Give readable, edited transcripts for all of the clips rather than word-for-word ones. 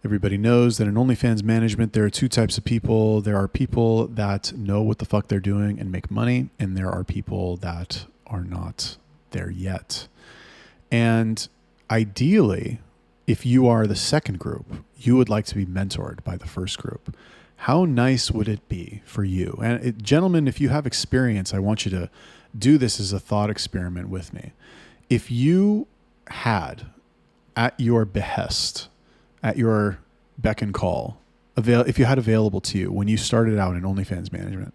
Everybody knows that in OnlyFans management, there are two types of people. There are people that know what the fuck they're doing and make money, and there are people that are not there yet. And ideally, if you are the second group, you would like to be mentored by the first group. How nice would it be for you? And gentlemen, if you have experience, I want you to do this as a thought experiment with me. If you had at your behest, at your beck and call, if you had available to you when you started out in OnlyFans management,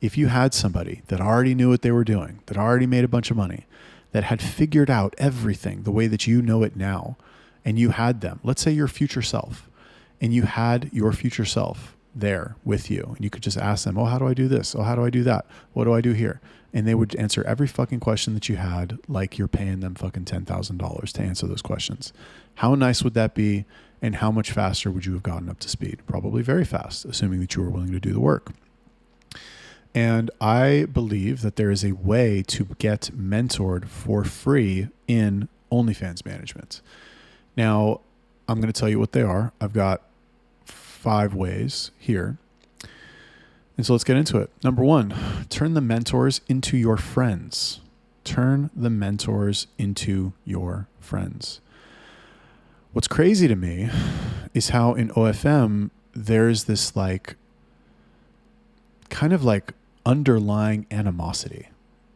if you had somebody that already knew what they were doing, that already made a bunch of money, that had figured out everything the way that you know it now, and you had them, let's say your future self, and you had your future self there with you, and you could just ask them, oh, how do I do this? Oh, how do I do that? What do I do here? And they would answer every fucking question that you had like you're paying them fucking $10,000 to answer those questions. How nice would that be? And how much faster would you have gotten up to speed? Probably very fast, assuming that you were willing to do the work. And I believe that there is a way to get mentored for free in OnlyFans management. Now, I'm going to tell you what they are. I've got 5 ways here. And so let's get into it. Number 1, turn the mentors into your friends. Turn the mentors into your friends. What's crazy to me is how in OFM, there's this kind of underlying animosity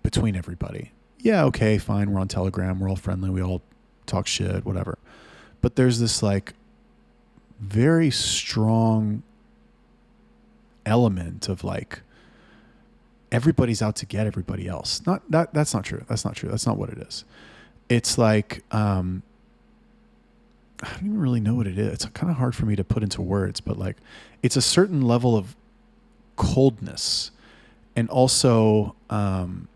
between everybody. Yeah, okay, fine. We're on Telegram. We're all friendly. We all talk shit, whatever. But there's this very strong element of everybody's out to get everybody else. That's not true. That's not true. That's not what it is. It's I don't even really know what it is. It's kind of hard for me to put into words, but it's a certain level of coldness, and also I'm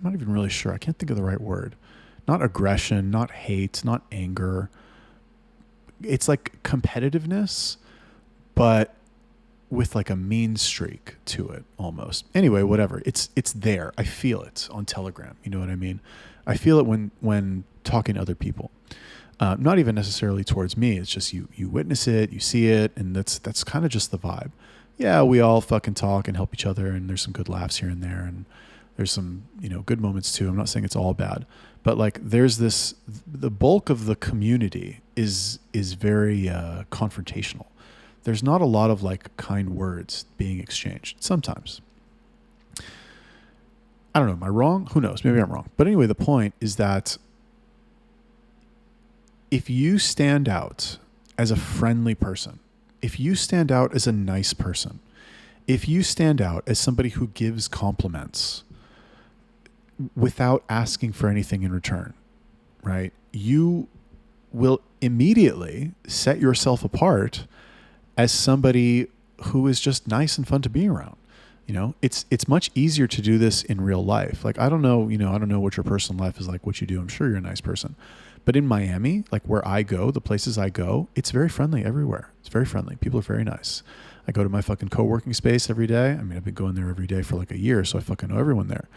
not even really sure. I can't think of the right word. Not aggression, not hate, not anger. It's competitiveness, but with a mean streak to it almost. Anyway, whatever. It's there. I feel it on Telegram. You know what I mean? I feel it when talking to other people. Not even necessarily towards me. It's just you witness it, you see it, and that's kind of just the vibe. Yeah, we all fucking talk and help each other, and there's some good laughs here and there, and there's some, good moments too. I'm not saying it's all bad, but there's the bulk of the community is very confrontational. There's not a lot of kind words being exchanged sometimes. I don't know. Am I wrong? Who knows? Maybe I'm wrong. But anyway, the point is that if you stand out as a friendly person, if you stand out as a nice person, if you stand out as somebody who gives compliments without asking for anything in return, right? You will immediately set yourself apart as somebody who is just nice and fun to be around. It's much easier to do this in real life. I don't know, I don't know what your personal life is like, what you do. I'm sure you're a nice person. But in Miami, where I go, the places I go, it's very friendly everywhere. It's very friendly. People are very nice. I go to my fucking co-working space every day. I mean, I've been going there every day for a year, so I fucking know everyone there.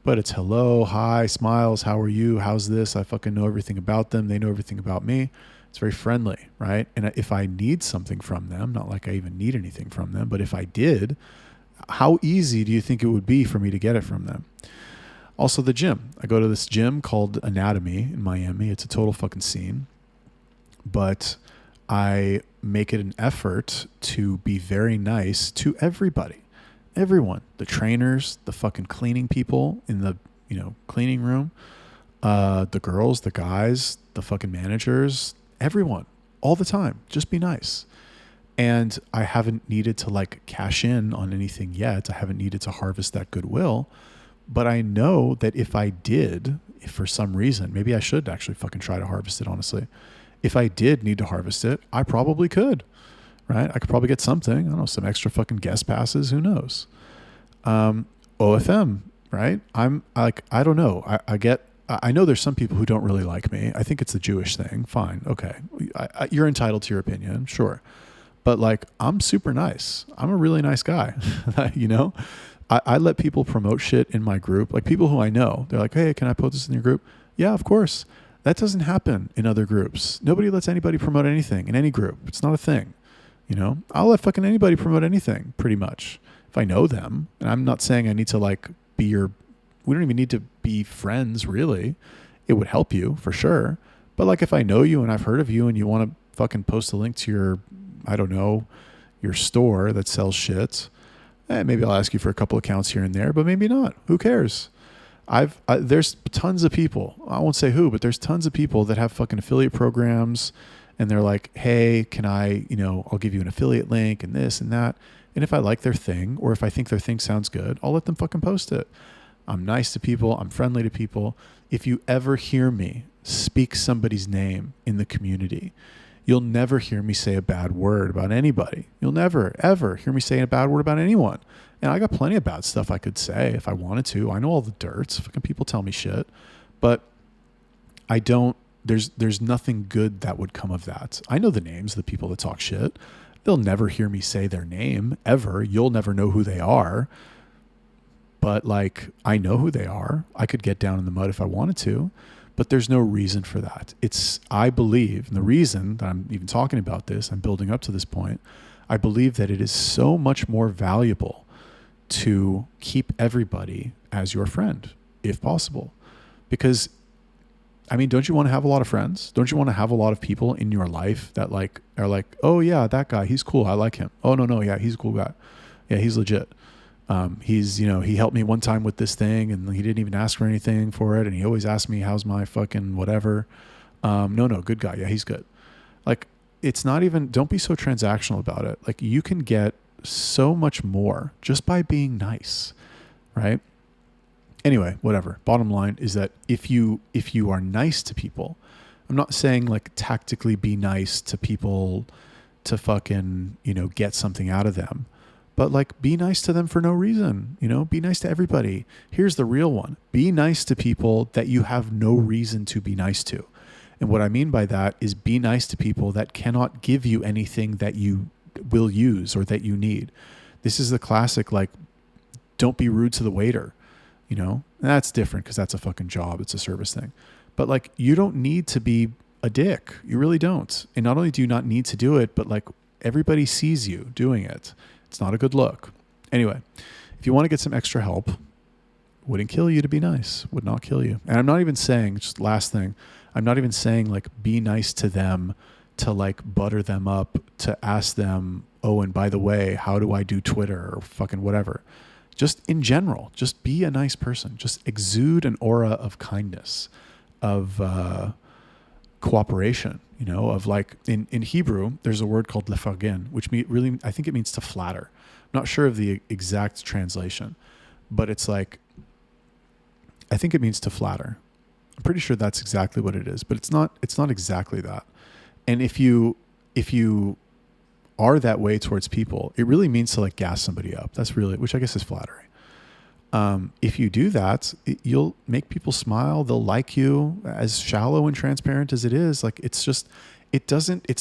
But it's hello, hi, smiles, how are you? How's this? I fucking know everything about them. They know everything about me. It's very friendly, right? And if I need something from them, not like I even need anything from them, but if I did, how easy do you think it would be for me to get it from them? Also, the gym. I go to this gym called Anatomy in Miami. It's a total fucking scene. But I make it an effort to be very nice to everybody. Everyone. The trainers, the fucking cleaning people in the, cleaning room, the girls, the guys, the fucking managers, everyone, all the time. Just be nice. And I haven't needed to cash in on anything yet. I haven't needed to harvest that goodwill. But I know that if I did, if for some reason, maybe I should actually fucking try to harvest it, honestly. If I did need to harvest it, I probably could, right? I could probably get something. I don't know, some extra fucking guest passes. Who knows? OFM, right? I don't know. I know there's some people who don't really like me. I think it's the Jewish thing. Fine. Okay. You're entitled to your opinion. Sure. But I'm super nice. I'm a really nice guy, I let people promote shit in my group, people who I know. They're like, hey, can I put this in your group? Yeah, of course. That doesn't happen in other groups. Nobody lets anybody promote anything in any group. It's not a thing. You know, I'll let fucking anybody promote anything pretty much if I know them. And I'm not saying I need to like be your, we don't even need to be friends really. It would help you for sure. But like if I know you and I've heard of you and you want to fucking post a link to your, I don't know, your store that sells shit, maybe I'll ask you for a couple accounts here and there, but maybe not. Who cares? There's tons of people, I won't say who, but there's tons of people that have fucking affiliate programs and they're like, hey, can I, I'll give you an affiliate link and this and that. And if I like their thing or if I think their thing sounds good, I'll let them fucking post it. I'm nice to people. I'm friendly to people. If you ever hear me speak somebody's name in the community, you'll never hear me say a bad word about anybody. You'll never, ever hear me say a bad word about anyone. And I got plenty of bad stuff I could say if I wanted to. I know all the dirt. Fucking people tell me shit. But I don't, there's nothing good that would come of that. I know the names of the people that talk shit. They'll never hear me say their name, ever. You'll never know who they are. But like, I know who they are. I could get down in the mud if I wanted to. But there's no reason for that. I believe, and the reason that I'm even talking about this, I'm building up to this point, I believe that it is so much more valuable to keep everybody as your friend, if possible. Because, I mean, don't you want to have a lot of friends? Don't you want to have a lot of people in your life that like are like, oh yeah, that guy, he's cool. I like him. Oh no, yeah, he's a cool guy. Yeah, he's legit. He's, he helped me one time with this thing and he didn't even ask for anything for it. And he always asked me, how's my fucking whatever? No, good guy. Yeah, he's good. Like, it's not even, don't be so transactional about it. Like, you can get so much more just by being nice, right? Anyway, whatever. Bottom line is that if you are nice to people, I'm not saying like tactically be nice to people to fucking, get something out of them. But like, be nice to them for no reason, be nice to everybody. Here's the real one. Be nice to people that you have no reason to be nice to. And what I mean by that is be nice to people that cannot give you anything that you will use or that you need. This is the classic, like, don't be rude to the waiter, And that's different because that's a fucking job. It's a service thing. But like, you don't need to be a dick. You really don't. And not only do you not need to do it, but like, everybody sees you doing it. It's not a good look. Anyway, if you want to get some extra help, wouldn't kill you to be nice. Would not kill you. And I'm not even saying, just last thing, I'm not even saying like be nice to them to like butter them up, to ask them, oh, and by the way, how do I do Twitter or fucking whatever. Just in general, just be a nice person. Just exude an aura of kindness, of cooperation, of like in Hebrew, there's a word called lefargen, which really, I think it means to flatter. I'm not sure of the exact translation, but it's like, I think it means to flatter. I'm pretty sure that's exactly what it is, but it's not exactly that. And if you are that way towards people, it really means to like gas somebody up. That's really, which I guess is flattery. If you do that, you'll make people smile. They'll like you. As shallow and transparent as it is, like, it's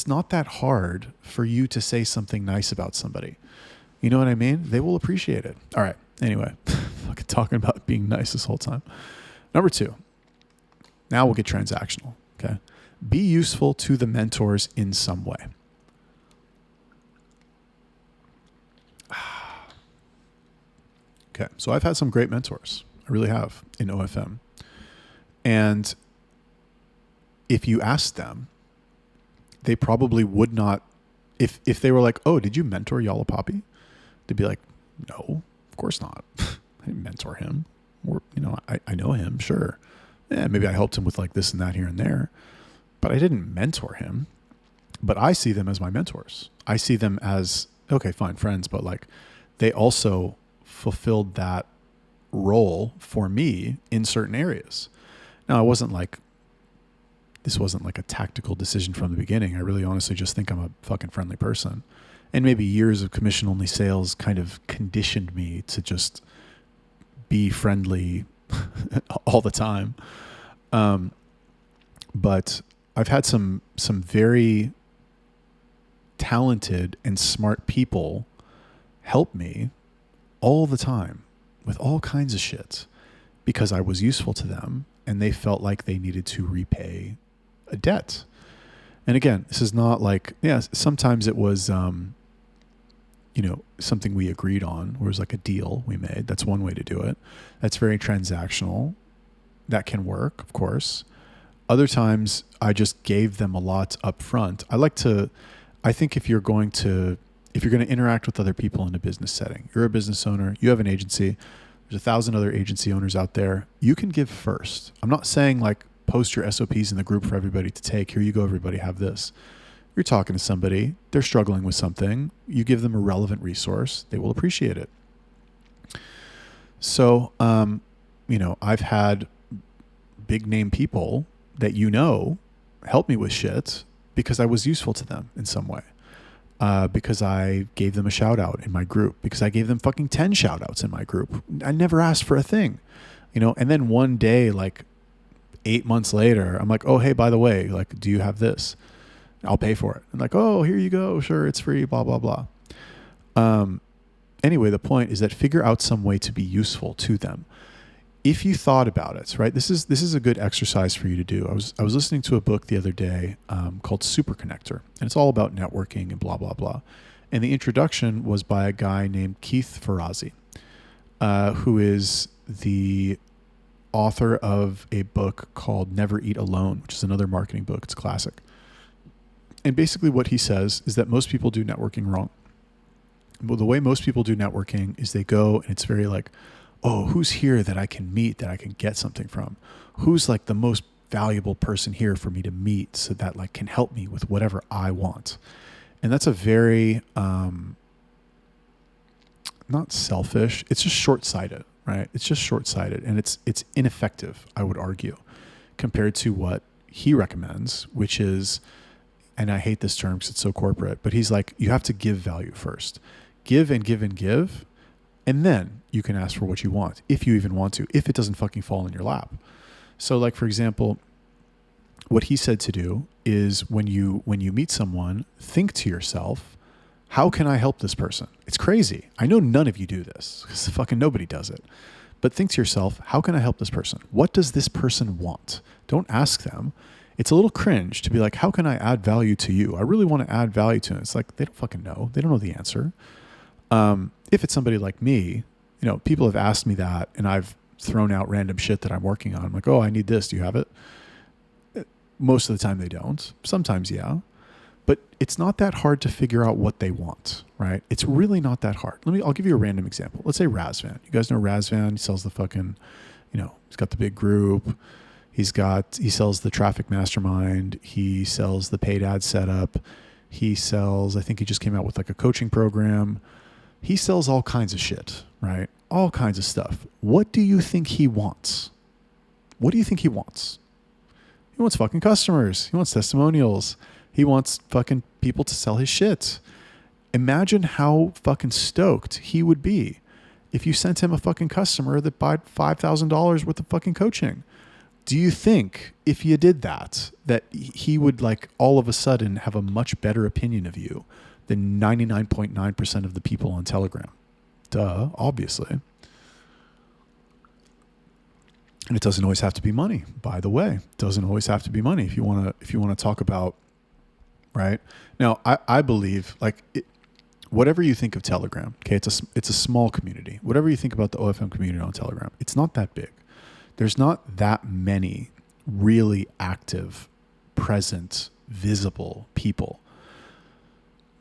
not that hard for you to say something nice about somebody. You know what I mean? They will appreciate it. All right. Anyway, fucking talking about being nice this whole time. Number 2. Now we'll get transactional. Okay. Be useful to the mentors in some way. Okay. So I've had some great mentors. I really have in OFM. And if you asked them, they probably would not, if they were like, oh, did you mentor Yalla Poppy? They'd be like, no, of course not. I didn't mentor him. Or, I know him, sure. Yeah, maybe I helped him with like this and that here and there, but I didn't mentor him. But I see them as my mentors. I see them as, okay, fine, friends, but like they also fulfilled that role for me in certain areas. Now, this wasn't like a tactical decision from the beginning. I really honestly just think I'm a fucking friendly person. And maybe years of commission-only sales kind of conditioned me to just be friendly all the time. But I've had some very talented and smart people help me all the time with all kinds of shit because I was useful to them and they felt like they needed to repay a debt. And again, this is not like, yeah, sometimes it was, something we agreed on, or it was like a deal we made. That's one way to do it. That's very transactional. That can work, of course. Other times I just gave them a lot up front. I think if you're going to interact with other people in a business setting, you're a business owner, you have an agency, there's 1,000 other agency owners out there, you can give first. I'm not saying like post your SOPs in the group for everybody to take. Here you go, everybody, have this. You're talking to somebody, they're struggling with something, you give them a relevant resource, they will appreciate it. So, I've had big name people that help me with shit because I was useful to them in some way. Because I gave them a shout out in my group, because I gave them fucking 10 shout outs in my group. I never asked for a thing, and then one day, like 8 months later, I'm like, oh, hey, by the way, like, do you have this? I'll pay for it. And like, oh, here you go. Sure. It's free, blah, blah, blah. Anyway, the point is that figure out some way to be useful to them. If you thought about it, right, this is a good exercise for you to do. I was listening to a book the other day called Super Connector, and it's all about networking and blah, blah, blah. And the introduction was by a guy named Keith Ferrazzi, who is the author of a book called Never Eat Alone, which is another marketing book. It's a classic. And basically what he says is that most people do networking wrong. Well, the way most people do networking is they go and it's very like, oh, who's here that I can meet, that I can get something from? Who's like the most valuable person here for me to meet so that like can help me with whatever I want? And that's a very, not selfish. It's just short-sighted, right? It's just short-sighted, and it's ineffective, I would argue, compared to what he recommends, which is, and I hate this term because it's so corporate, but he's like, you have to give value first. Give and give and give. And then you can ask for what you want, if you even want to, if it doesn't fucking fall in your lap. So like, for example, what he said to do is when you meet someone, think to yourself, how can I help this person? It's crazy. I know none of you do this because fucking nobody does it. But think to yourself, how can I help this person? What does this person want? Don't ask them. It's a little cringe to be like, how can I add value to you? I really want to add value to them. It's like, they don't fucking know. They don't know the answer. If it's somebody like me, people have asked me that and I've thrown out random shit that I'm working on. I'm like, oh, I need this. Do you have it? Most of the time they don't. Sometimes, yeah. But it's not that hard to figure out what they want, right? It's really not that hard. I'll give you a random example. Let's say Razvan. You guys know Razvan? He sells the fucking, he's got the big group. He sells the traffic mastermind. He sells the paid ad setup. He sells, I think he just came out with like a coaching program. He sells all kinds of shit, right? All kinds of stuff. What do you think he wants? What do you think he wants? He wants fucking customers. He wants testimonials. He wants fucking people to sell his shit. Imagine how fucking stoked he would be if you sent him a fucking customer that bought $5,000 worth of fucking coaching. Do you think if you did that he would like all of a sudden have a much better opinion of you than 99.9% of the people on Telegram? Duh, obviously. And it doesn't always have to be money, by the way. It doesn't always have to be money if you want to talk about, right? Now, I believe whatever you think of Telegram, okay, it's a small community. Whatever you think about the OFM community on Telegram, it's not that big. There's not that many really active, present, visible people.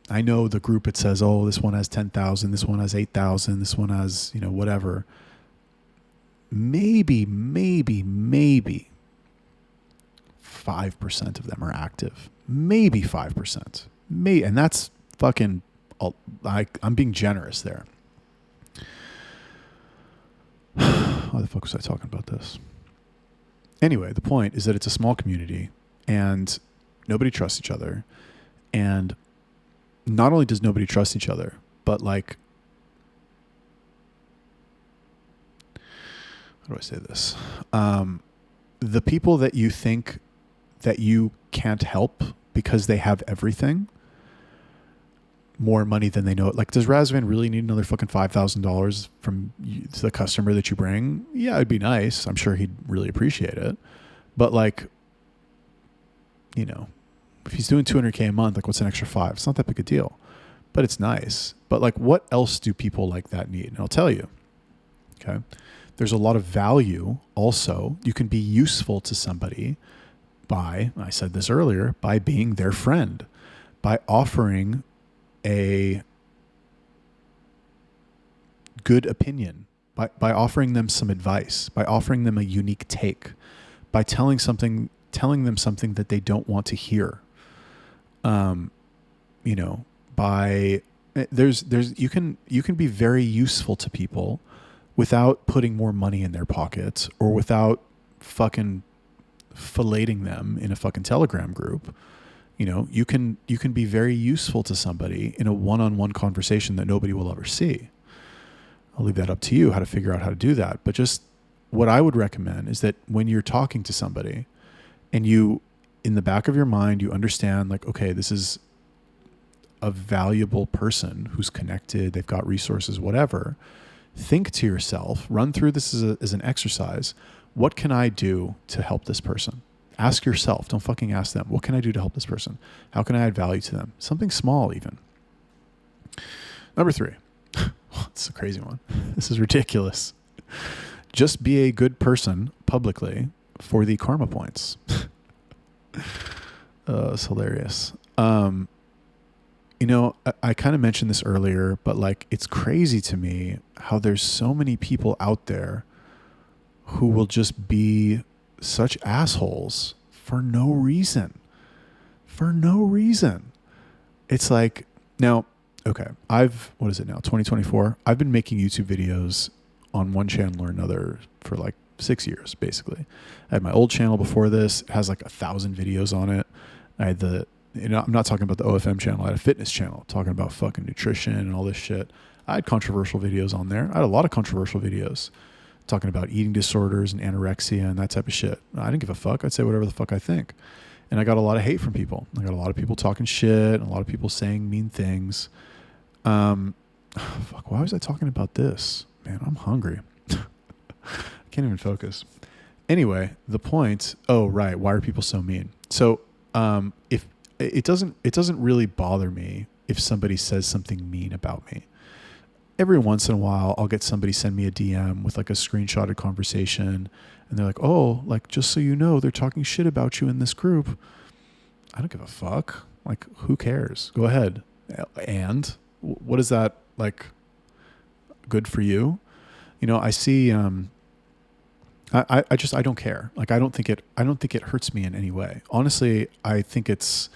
I know the group, it says, oh, this one has 10,000, this one has 8,000, this one has, whatever. Maybe 5% of them are active. Maybe 5%. And that's fucking, I'm being generous there. Why the fuck was I talking about this? Anyway, the point is that it's a small community and nobody trusts each other. And not only does nobody trust each other, but like, how do I say this? The people that you think that you can't help because they have everything, more money than they know. Like, does Razvan really need another fucking $5,000 from the customer that you bring? Yeah, it'd be nice. I'm sure he'd really appreciate it. But like, you know, if he's doing $200K a month, like what's an extra $5? It's not that big a deal, but it's nice. But like, what else do people like that need? And I'll tell you, okay, there's a lot of value. Also, you can be useful to somebody by, I said this earlier, by being their friend, by offering a good opinion, by offering them some advice, by offering them a unique take, by telling them something that they don't want to hear. You know, you can be very useful to people without putting more money in their pockets or without fucking filleting them in a fucking Telegram group. You know, you can be very useful to somebody in a one-on-one conversation that nobody will ever see. I'll leave that up to you how to figure out how to do that. But just what I would recommend is that when you're talking to somebody and you, in the back of your mind, you understand like, okay, this is a valuable person who's connected, they've got resources, whatever. Think to yourself, run through this as an exercise. What can I do to help this person? Ask yourself, don't fucking ask them. What can I do to help this person? How can I add value to them? Something small even. Number 3. It's a crazy one. This is ridiculous. Just be a good person publicly for the karma points. It's hilarious. You know, I kind of mentioned this earlier, but like, it's crazy to me how there's so many people out there who will just be such assholes for no reason. For no reason. It's like, now, okay, what is it now? 2024. I've been making YouTube videos on one channel or another for like 6 years, basically. I had my old channel before this. It has like 1,000 videos on it. I had I'm not talking about the OFM channel. I had a fitness channel talking about fucking nutrition and all this shit. I had controversial videos on there. I had a lot of controversial videos talking about eating disorders and anorexia and that type of shit. I didn't give a fuck. I'd say whatever the fuck I think. And I got a lot of hate from people. I got a lot of people talking shit and a lot of people saying mean things. Fuck, why was I talking about this? Man, I'm hungry. I can't even focus. Anyway, the point, right. Why are people so mean? So, if it doesn't really bother me if somebody says something mean about me. Every once in a while, I'll get somebody send me a DM with like a screenshotted conversation and they're like, oh, like, just so you know, they're talking shit about you in this group. I don't give a fuck. Like, who cares? Go ahead. And what is that, like, good for you? You know, I see, I don't care. Like, I don't think it hurts me in any way. Honestly, I think it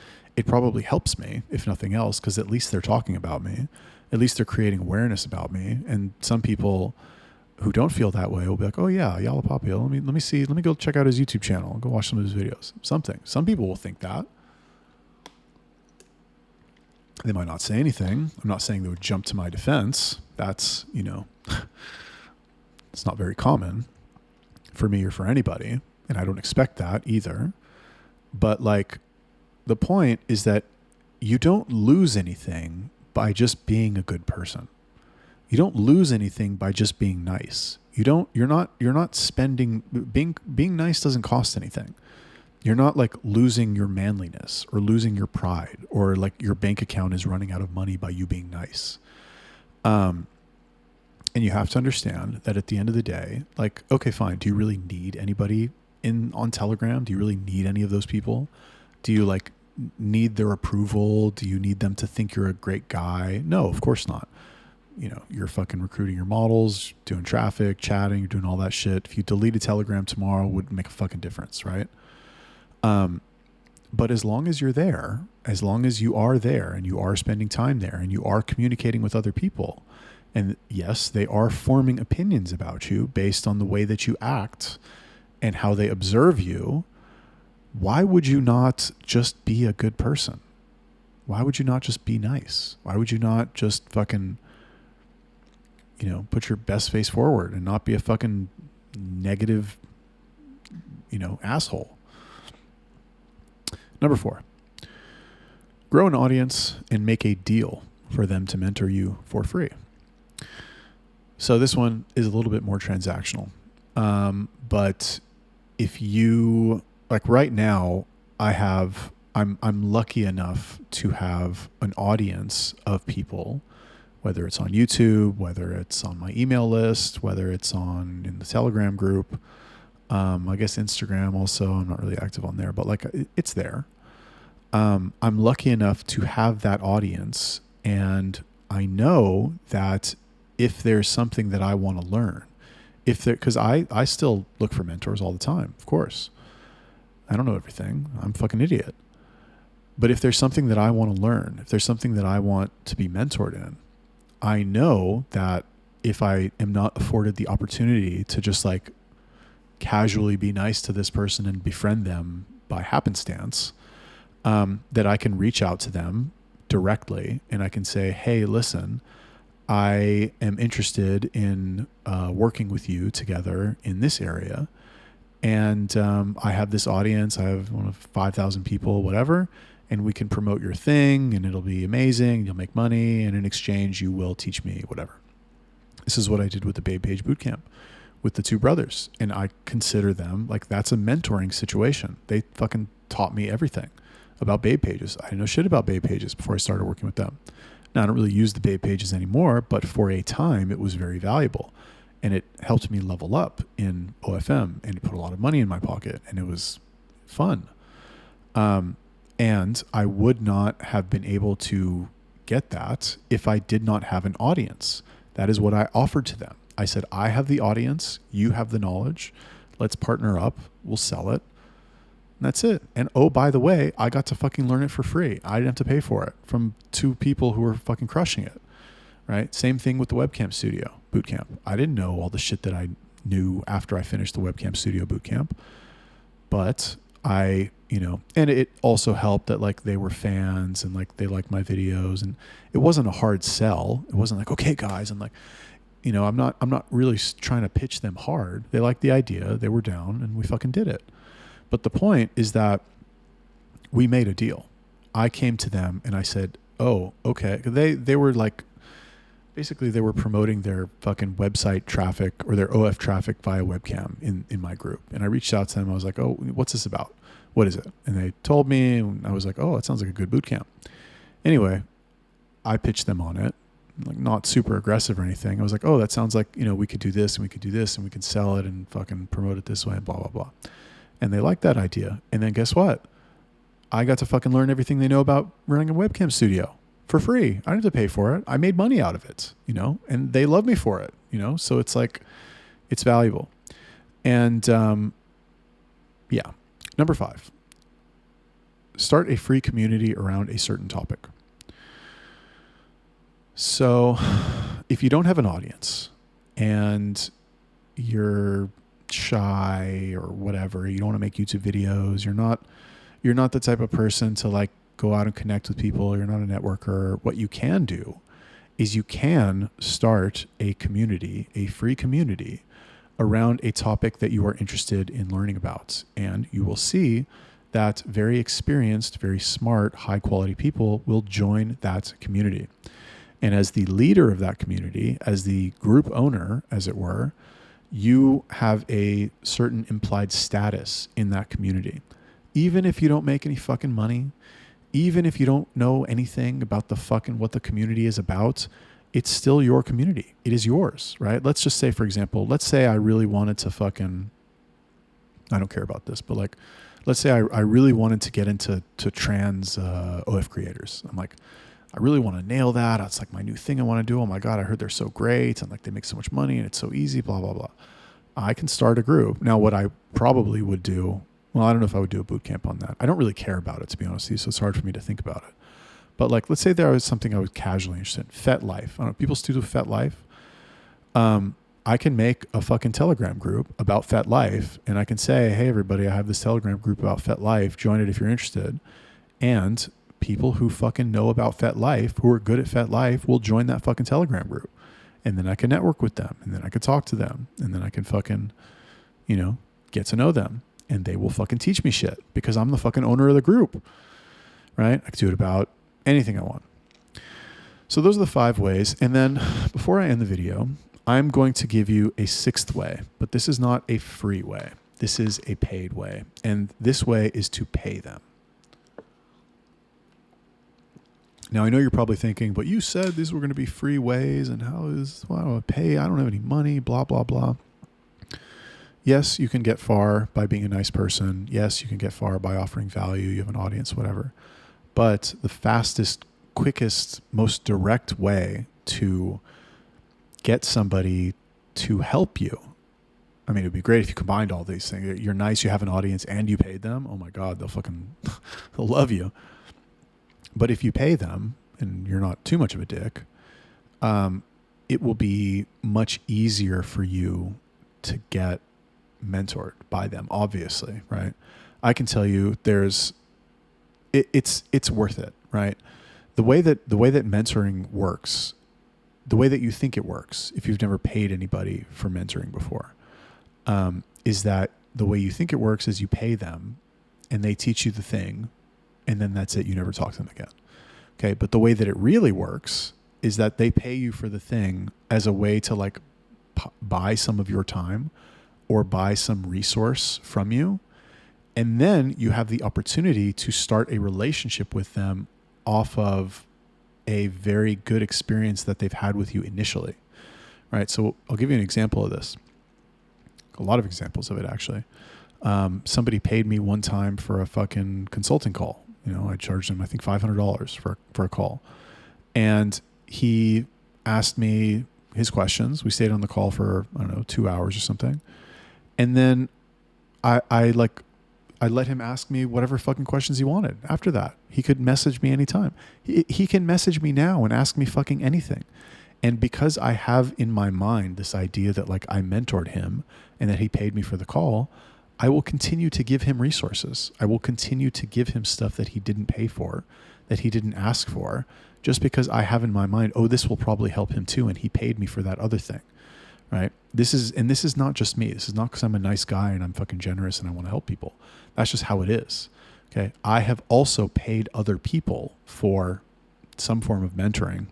probably helps me, if nothing else, because at least they're talking about me. At least they're creating awareness about me. And some people who don't feel that way will be like, oh yeah, Yala Papia, let me go check out his YouTube channel and go watch some of his videos. Some people will think that. They might not say anything. I'm not saying they would jump to my defense. That's, you know, it's not very common for me or for anybody. And I don't expect that either. But like, the point is that you don't lose anything by just being a good person. You don't lose anything by just being nice. You're not spending, being nice doesn't cost anything. You're not like losing your manliness or losing your pride or like your bank account is running out of money by you being nice. And you have to understand that at the end of the day, like, okay, fine. Do you really need anybody on Telegram? Do you really need any of those people? Do you like need their approval? Do you need them to think you're a great guy? No, of course not. You know, you're fucking recruiting your models, doing traffic, chatting, you're doing all that shit. If you deleted Telegram tomorrow, it wouldn't make a fucking difference, right? But as long as you're there, as long as you are there and you are spending time there and you are communicating with other people, and yes, they are forming opinions about you based on the way that you act and how they observe you, why would you not just be a good person? Why would you not just be nice? Why would you not just fucking, you know, put your best face forward and not be a fucking negative, you know, asshole? Number 4, grow an audience and make a deal for them to mentor you for free. So this one is a little bit more transactional. But if you, like right now, I'm lucky enough to have an audience of people, whether it's on YouTube, whether it's on my email list, whether it's in the Telegram group, I guess Instagram also. I'm not really active on there, but like it's there. I'm lucky enough to have that audience, and I know that if there's something that I want to learn, because I still look for mentors all the time, of course. I don't know everything. I'm a fucking idiot. But if there's something that I want to learn, if there's something that I want to be mentored in, I know that if I am not afforded the opportunity to just like casually be nice to this person and befriend them by happenstance, that I can reach out to them directly and I can say, hey, listen, I am interested in working with you together in this area. And I have this audience. I have 5,000 people, whatever, and we can promote your thing and it'll be amazing. You'll make money. And in exchange, you will teach me whatever. This is what I did with the Babe Page Bootcamp with the two brothers. And I consider them like that's a mentoring situation. They fucking taught me everything about Babe Pages. I didn't know shit about Babe Pages before I started working with them. Now, I don't really use the Babe Pages anymore, but for a time, it was very valuable. And it helped me level up in OFM, and it put a lot of money in my pocket, and it was fun. And I would not have been able to get that if I did not have an audience. That is what I offered to them. I said, I have the audience, you have the knowledge, let's partner up, we'll sell it. And that's it. And oh, by the way, I got to fucking learn it for free. I didn't have to pay for it from two people who were fucking crushing it. Right? Same thing with the Webcam Studio Bootcamp. I didn't know all the shit that I knew after I finished the Webcam Studio Bootcamp, but and it also helped that like they were fans and like they liked my videos, and it wasn't a hard sell. It wasn't like, okay guys, and like, I'm not really trying to pitch them hard. They liked the idea, they were down, and we fucking did it. But the point is that we made a deal. I came to them and I said, oh, okay. They were like, basically they were promoting their fucking website traffic or their OF traffic via webcam in my group. And I reached out to them. I was like, oh, what's this about? What is it? And they told me, and I was like, oh, it sounds like a good boot camp. Anyway, I pitched them on it, like not super aggressive or anything. I was like, oh, that sounds like, we could do this and we could do this and we could sell it and fucking promote it this way and blah, blah, blah. And they liked that idea. And then guess what? I got to fucking learn everything they know about running a webcam studio for free. I didn't have to pay for it. I made money out of it, and they love me for it, so it's like, it's valuable. And, yeah. Number 5, start a free community around a certain topic. So if you don't have an audience and you're shy or whatever, you don't want to make YouTube videos, you're not the type of person to like go out and connect with people, you're not a networker, what you can do is you can start a community, a free community around a topic that you are interested in learning about. And you will see that very experienced, very smart, high quality people will join that community. And as the leader of that community, as the group owner, as it were, you have a certain implied status in that community. Even if you don't make any fucking money, even if you don't know anything about what the community is about, it's still your community. It is yours, right? Let's just say, for example, let's say I really wanted to I don't care about this, but like, let's say I really wanted to get into trans OF creators. I'm like, I really want to nail that. It's like my new thing I want to do. Oh my God, I heard they're so great and like they make so much money and it's so easy, blah, blah, blah. I can start a group. Now, what I probably would do, well, I don't know if I would do a boot camp on that. I don't really care about it, to be honest with you, so it's hard for me to think about it. But like, let's say there was something I was casually interested in, Fet Life. I don't know, people still do Fet Life. I can make a fucking Telegram group about Fet Life, and I can say, hey, everybody, I have this Telegram group about Fet Life. Join it if you're interested. And people who fucking know about Fet Life, who are good at Fet Life, will join that fucking Telegram group. And then I can network with them, and then I can talk to them, and then I can fucking, get to know them. And they will fucking teach me shit because I'm the fucking owner of the group, right? I can do it about anything I want. So those are the 5 ways. And then before I end the video, I'm going to give you a 6th way, but this is not a free way. This is a paid way. And this way is to pay them. Now, I know you're probably thinking, but you said these were going to be free ways, and how is, well, I don't pay? I don't have any money, blah, blah, blah. Yes, you can get far by being a nice person. Yes, you can get far by offering value. You have an audience, whatever. But the fastest, quickest, most direct way to get somebody to help you, I mean, it would be great if you combined all these things. You're nice, you have an audience, and you paid them. Oh my God, they'll love you. But if you pay them and you're not too much of a dick, it will be much easier for you to get mentored by them, obviously, right? I can tell you it's worth it, right? The way that mentoring works, the way that you think it works, if you've never paid anybody for mentoring before, is that the way you think it works is you pay them and they teach you the thing, and then that's it. You never talk to them again. Okay. But the way that it really works is that they pay you for the thing as a way to like buy some of your time or buy some resource from you. And then you have the opportunity to start a relationship with them off of a very good experience that they've had with you initially. Right. So I'll give you an example of this. A lot of examples of it, actually. Somebody paid me one time for a fucking consulting call. You know, I charged him, I think, $500 for a call. And he asked me his questions. We stayed on the call for, I don't know, 2 hours or something. And then I let him ask me whatever fucking questions he wanted after that. He could message me anytime. He can message me now and ask me fucking anything. And because I have in my mind this idea that like I mentored him and that he paid me for the call, I will continue to give him resources. I will continue to give him stuff that he didn't pay for, that he didn't ask for, just because I have in my mind, oh, this will probably help him too. And he paid me for that other thing, right? This is not just me. This is not because I'm a nice guy and I'm fucking generous and I want to help people. That's just how it is. Okay. I have also paid other people for some form of mentoring.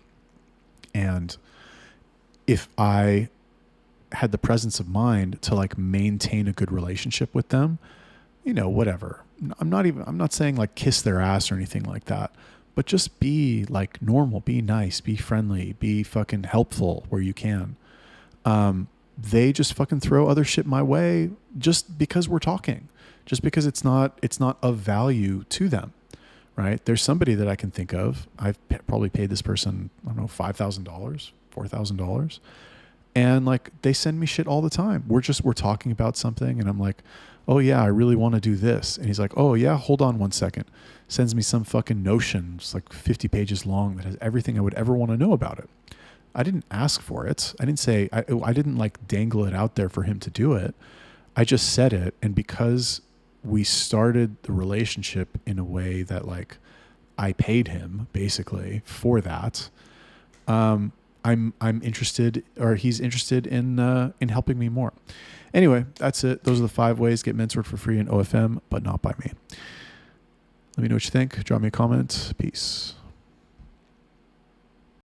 And if I had the presence of mind to like maintain a good relationship with them, you know, whatever. I'm not saying like kiss their ass or anything like that, but just be like normal, be nice, be friendly, be fucking helpful where you can. They just fucking throw other shit my way just because we're talking, just because it's not of value to them, right? There's somebody that I can think of. I've probably paid this person, I don't know, $5,000, $4,000. And like, they send me shit all the time. We're talking about something and I'm like, oh yeah, I really want to do this. And he's like, oh yeah, hold on one second. Sends me some fucking notion. It's like 50 pages long that has everything I would ever want to know about it. I didn't ask for it. I didn't say, I didn't like dangle it out there for him to do it. I just said it. And because we started the relationship in a way that like I paid him basically for that, I'm interested, or he's interested in helping me more. Anyway, that's it. Those are the 5 ways to get mentored for free in OFM, but not by me. Let me know what you think. Drop me a comment. Peace.